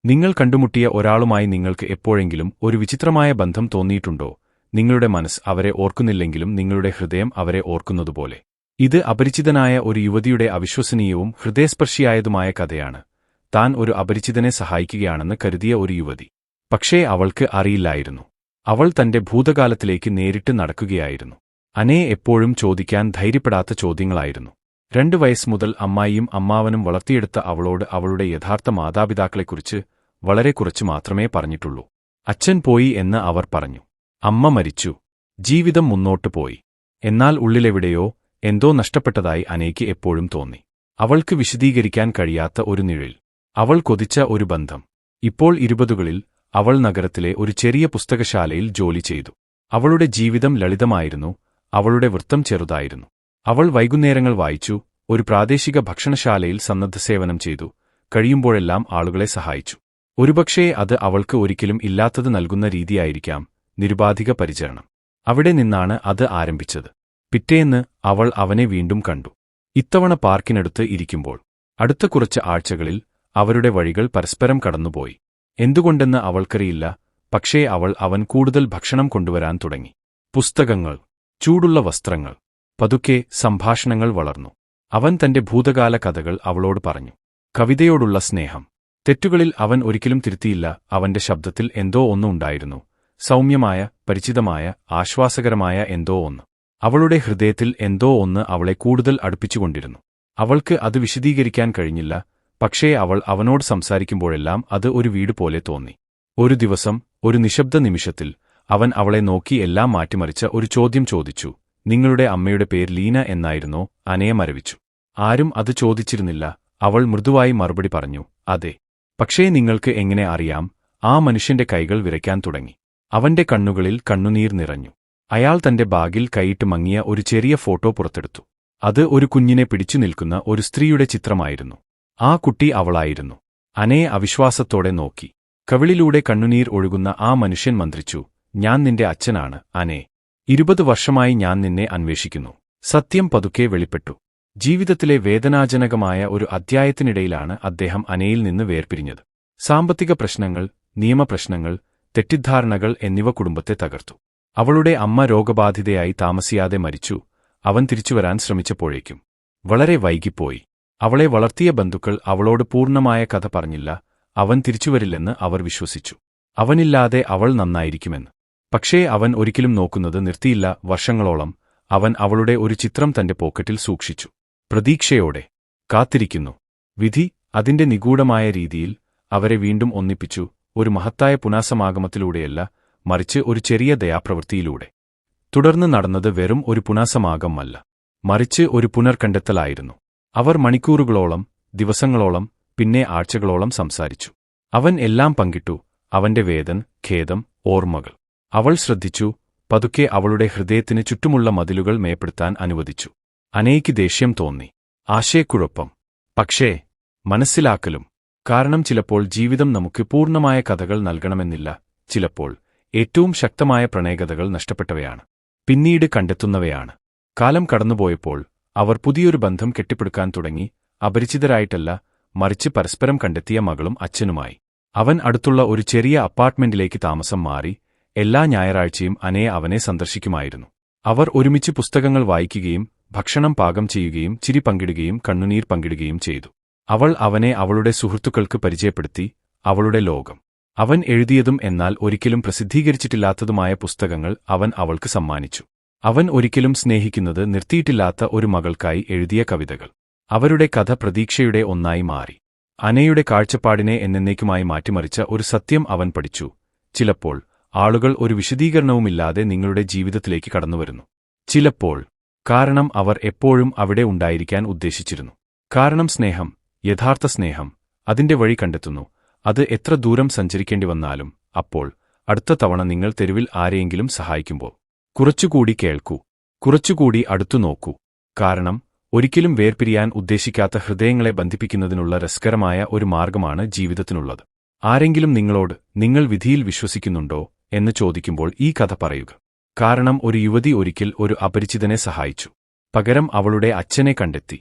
നിങ്ങൾ കണ്ടുമുട്ടിയ ഒരാളുമായി നിങ്ങൾക്ക് എപ്പോഴെങ്കിലും ഒരു വിചിത്രമായ ബന്ധം തോന്നിയിട്ടുണ്ടോ? നിങ്ങളുടെ മനസ്സ് അവരെ ഓർക്കുന്നില്ലെങ്കിലും നിങ്ങളുടെ ഹൃദയം അവരെ ഓർക്കുന്നതുപോലെ. ഇത് അപരിചിതനായ ഒരു യുവതിയുടെ അവിശ്വസനീയവും ഹൃദയസ്പർശിയായതുമായ കഥയാണ്. താൻ ഒരു അപരിചിതനെ സഹായിക്കുകയാണെന്ന് കരുതിയ ഒരു യുവതി. പക്ഷേ അവൾക്ക് അറിയില്ലായിരുന്നു. അവൾ തന്റെ ഭൂതകാലത്തിലേക്ക് നേരിട്ട് നടക്കുകയായിരുന്നു. അനേ എപ്പോഴും ചോദിക്കാൻ ധൈര്യപ്പെടാത്ത ചോദ്യങ്ങളായിരുന്നു. 2 വയസ്സ് മുതൽ അമ്മായിയും അമ്മാവനും വളർത്തിയെടുത്ത അവളോട് അവളുടെ യഥാർത്ഥ മാതാപിതാക്കളെക്കുറിച്ച് വളരെ കുറച്ച് മാത്രമേ പറഞ്ഞിട്ടുള്ളൂ. അച്ഛൻ പോയി എന്ന് അവർ പറഞ്ഞു. അമ്മ മരിച്ചു. ജീവിതം മുന്നോട്ടു പോയി. എന്നാൽ ഉള്ളിലെവിടെയോ എന്തോ നഷ്ടപ്പെട്ടതായി അനേയ്ക്ക് എപ്പോഴും തോന്നി. അവൾക്ക് വിശദീകരിക്കാൻ കഴിയാത്ത ഒരു നിഴൽ. അവൾ കൊതിച്ച ഒരു ബന്ധം. ഇപ്പോൾ 20കളിൽ അവൾ നഗരത്തിലെ ഒരു ചെറിയ പുസ്തകശാലയിൽ ജോലി ചെയ്തു. അവളുടെ ജീവിതം ലളിതമായിരുന്നു. അവളുടെ വൃത്തം ചെറുതായിരുന്നു. അവൾ വൈകുന്നേരങ്ങൾ വായിച്ചു, ഒരു പ്രാദേശിക ഭക്ഷണശാലയിൽ സന്നദ്ധസേവനം ചെയ്തു, കഴിയുമ്പോഴെല്ലാം ആളുകളെ സഹായിച്ചു. ഒരുപക്ഷേ അത് അവൾക്ക് ഒരിക്കലും ഇല്ലാത്തത് നൽകുന്ന രീതിയായിരിക്കാം, നിരുപാധിക പരിചരണം. അവിടെ നിന്നാണ് അത് ആരംഭിച്ചത്. പിറ്റേന്ന് അവൾ അവനെ വീണ്ടും കണ്ടു. ഇത്തവണ പാർക്കിനടുത്ത് ഇരിക്കുമ്പോൾ. അടുത്ത കുറച്ച് ആഴ്ചകളിൽ അവരുടെ വഴികൾ പരസ്പരം കടന്നുപോയി. എന്തുകൊണ്ടെന്ന് അവൾക്കറിയില്ല, പക്ഷേ അവൻ കൂടുതൽ ഭക്ഷണം കൊണ്ടുവരാൻ തുടങ്ങി. പുസ്തകങ്ങൾ, ചൂടുള്ള വസ്ത്രങ്ങൾ. പതുക്കെ സംഭാഷണങ്ങൾ വളർന്നു. അവൻ തന്റെ ഭൂതകാല കഥകൾ അവളോട് പറഞ്ഞു. കവിതയോടുള്ള സ്നേഹം. തെറ്റുകളിൽ അവൻ ഒരിക്കലും തിരുത്തിയില്ല. അവന്റെ ശബ്ദത്തിൽ എന്തോ ഒന്ന് ഉണ്ടായിരുന്നു. സൗമ്യമായ, പരിചിതമായ, ആശ്വാസകരമായ എന്തോ ഒന്ന്. അവളുടെ ഹൃദയത്തിൽ എന്തോ ഒന്ന് അവളെ കൂടുതൽ അടുപ്പിച്ചുകൊണ്ടിരുന്നു. അവൾക്ക് അത് വിശദീകരിക്കാൻ കഴിഞ്ഞില്ല, പക്ഷേ അവനോട് സംസാരിക്കുമ്പോഴെല്ലാം അത് ഒരു വീട് പോലെ തോന്നി. ഒരു ദിവസം, ഒരു നിശബ്ദ നിമിഷത്തിൽ, അവൻ അവളെ നോക്കി എല്ലാം മാറ്റിമറിച്ച ഒരു ചോദ്യം ചോദിച്ചു. നിങ്ങളുടെ അമ്മയുടെ പേര് ലീന എന്നായിരുന്നോ? അനയെ മരവിച്ചു. ആരും അത് ചോദിച്ചിരുന്നില്ല. അവൾ മൃദുവായി മറുപടി പറഞ്ഞു, അതെ. പക്ഷേ നിങ്ങൾക്ക് എങ്ങനെ അറിയാം? ആ മനുഷ്യന്റെ കൈകൾ വിറയ്ക്കാൻ തുടങ്ങി. അവന്റെ കണ്ണുകളിൽ കണ്ണുനീർ നിറഞ്ഞു. അയാൾ തന്റെ ബാഗിൽ കൈയിട്ട് മങ്ങിയ ഒരു ചെറിയ ഫോട്ടോ പുറത്തെടുത്തു. അത് ഒരു കുഞ്ഞിനെ പിടിച്ചു നിൽക്കുന്ന ഒരു സ്ത്രീയുടെ ചിത്രമായിരുന്നു. ആ കുട്ടി അവളായിരുന്നു. അനയെ അവിശ്വാസത്തോടെ നോക്കി. കവിളിലൂടെ കണ്ണുനീർ ഒഴുകുന്ന ആ മനുഷ്യൻ മന്ത്രിച്ചു, ഞാൻ നിന്റെ അച്ഛനാണ്, അനേ. 20 വർഷമായി ഞാൻ നിന്നെ അന്വേഷിക്കുന്നു. സത്യം പതുക്കെ വെളിപ്പെട്ടു. ജീവിതത്തിലെ വേദനാജനകമായ ഒരു അധ്യായത്തിനിടയിലാണ് അദ്ദേഹം അനയിൽ നിന്ന് വേർപിരിഞ്ഞത്. സാമ്പത്തിക പ്രശ്നങ്ങൾ, നിയമപ്രശ്നങ്ങൾ, തെറ്റിദ്ധാരണകൾ എന്നിവ കുടുംബത്തെ തകർത്തു. അവളുടെ അമ്മ രോഗബാധിതയായി താമസിയാതെ മരിച്ചു. അവൻ തിരിച്ചുവരാൻ ശ്രമിച്ചപ്പോഴേക്കും വളരെ വൈകിപ്പോയി. അവളെ വളർത്തിയ ബന്ധുക്കൾ അവളോട് പൂർണ്ണമായ കഥ പറഞ്ഞില്ല. അവൻ തിരിച്ചുവരില്ലെന്ന് അവർ വിശ്വസിച്ചു. അവനില്ലാതെ അവൾ നന്നായിരിക്കുമെന്ന്. പക്ഷേ അവൻ ഒരിക്കലും നോക്കുന്നത് നിർത്തിയില്ല. വർഷങ്ങളോളം അവൻ അവളുടെ ഒരു ചിത്രം തന്റെ പോക്കറ്റിൽ സൂക്ഷിച്ചു. പ്രതീക്ഷയോടെ കാത്തിരിക്കുന്നു. വിധി അതിന്റെ നിഗൂഢമായ രീതിയിൽ അവരെ വീണ്ടും ഒന്നിപ്പിച്ചു. ഒരു മഹത്തായ പുനഃസമാഗമത്തിലൂടെയല്ല, മറിച്ച് ഒരു ചെറിയ ദയാപ്രവൃത്തിയിലൂടെ. തുടർന്ന് നടന്നത് വെറും ഒരു പുനഃസമാഗമല്ല, മറിച്ച് ഒരു പുനർകണ്ടെത്തലായിരുന്നു. അവർ മണിക്കൂറുകളോളം, ദിവസങ്ങളോളം, പിന്നെ ആഴ്ചകളോളം സംസാരിച്ചു. അവൻ എല്ലാം പങ്കിട്ടു. അവന്റെ വേദന, ഖേദം, ഓർമ്മകൾ. അവൾ ശ്രദ്ധിച്ചു. പതുക്കെ അവളുടെ ഹൃദയത്തിന് ചുറ്റുമുള്ള മതിലുകൾ മേപ്പെടുത്താൻ അനുവദിച്ചു. അനേയ്ക്ക് ദേഷ്യം തോന്നി. ആശയക്കുഴപ്പം. പക്ഷേ മനസ്സിലാക്കലും. കാരണം ചിലപ്പോൾ ജീവിതം നമുക്ക് പൂർണ്ണമായ കഥകൾ നൽകണമെന്നില്ല. ചിലപ്പോൾ ഏറ്റവും ശക്തമായ പ്രണയകഥകൾ നഷ്ടപ്പെട്ടവയാണ്, പിന്നീട് കണ്ടെത്തുന്നവയാണ്. കാലം കടന്നുപോയപ്പോൾ അവർ പുതിയൊരു ബന്ധം കെട്ടിപ്പടുക്കാൻ തുടങ്ങി. അപരിചിതരായിട്ടല്ല, മറിച്ച് പരസ്പരം കണ്ടെത്തിയ മകളും അച്ഛനുമായി. അവൻ അടുത്തുള്ള ഒരു ചെറിയ അപ്പാർട്ട്മെന്റിലേക്ക് താമസം മാറി. എല്ലാ ഞായറാഴ്ചയും അനയെ അവനെ സന്ദർശിക്കുമായിരുന്നു. അവർ ഒരുമിച്ച് പുസ്തകങ്ങൾ വായിക്കുകയും ഭക്ഷണം പാകം ചെയ്യുകയും ചിരി പങ്കിടുകയും കണ്ണുനീർ പങ്കിടുകയും ചെയ്തു. അവൾ അവനെ അവളുടെ സുഹൃത്തുക്കൾക്ക് പരിചയപ്പെടുത്തി. അവളുടെ ലോകം. അവൻ എഴുതിയതും എന്നാൽ ഒരിക്കലും പ്രസിദ്ധീകരിച്ചിട്ടില്ലാത്തതുമായ പുസ്തകങ്ങൾ അവൻ അവൾക്ക് സമ്മാനിച്ചു. അവൻ ഒരിക്കലും സ്നേഹിക്കുന്നത് നിർത്തിയിട്ടില്ലാത്ത ഒരു മകൾക്കായി എഴുതിയ കവിതകൾ. അവരുടെ കഥ പ്രതീക്ഷയുടെ ഒന്നായി മാറി. അനയുടെ കാഴ്ചപ്പാടിനെ എന്നേക്കുമായി മാറ്റിമറിച്ച ഒരു സത്യം അവൻ പഠിച്ചു. ചിലപ്പോൾ ആളുകൾ ഒരു വിശദീകരണവുമില്ലാതെ നിങ്ങളുടെ ജീവിതത്തിലേക്ക് കടന്നുവരുന്നു. ചിലപ്പോൾ കാരണം അവർ എപ്പോഴും അവിടെ ഉണ്ടായിരിക്കാൻ ഉദ്ദേശിച്ചിരുന്നു. കാരണം സ്നേഹം, യഥാർത്ഥ സ്നേഹം, അതിന്റെ വഴി കണ്ടെത്തുന്നു. അത് എത്ര ദൂരം സഞ്ചരിക്കേണ്ടി വന്നാലും. അപ്പോൾ അടുത്ത തവണ നിങ്ങൾ തെരുവിൽ ആരെയെങ്കിലും സഹായിക്കുമ്പോൾ കുറച്ചുകൂടി കേൾക്കൂ, കുറച്ചുകൂടി അടുത്തു നോക്കൂ. കാരണം ഒരിക്കലും വേർപിരിയാൻ ഉദ്ദേശിക്കാത്ത ഹൃദയങ്ങളെ ബന്ധിപ്പിക്കുന്നതിനുള്ള രസകരമായ ഒരു മാർഗമാണ് ജീവിതത്തിനുള്ളത്. ആരെങ്കിലും നിങ്ങളോട് നിങ്ങൾ വിധിയിൽ വിശ്വസിക്കുന്നുണ്ടോ എന്ന് ചോദിക്കുമ്പോൾ ഈ കഥ പറയുക. കാരണം ഒരു യുവതി ഒരിക്കൽ ഒരു അപരിചിതനെ സഹായിച്ചു. പകരം അവളുടെ അച്ഛനെ കണ്ടെത്തി.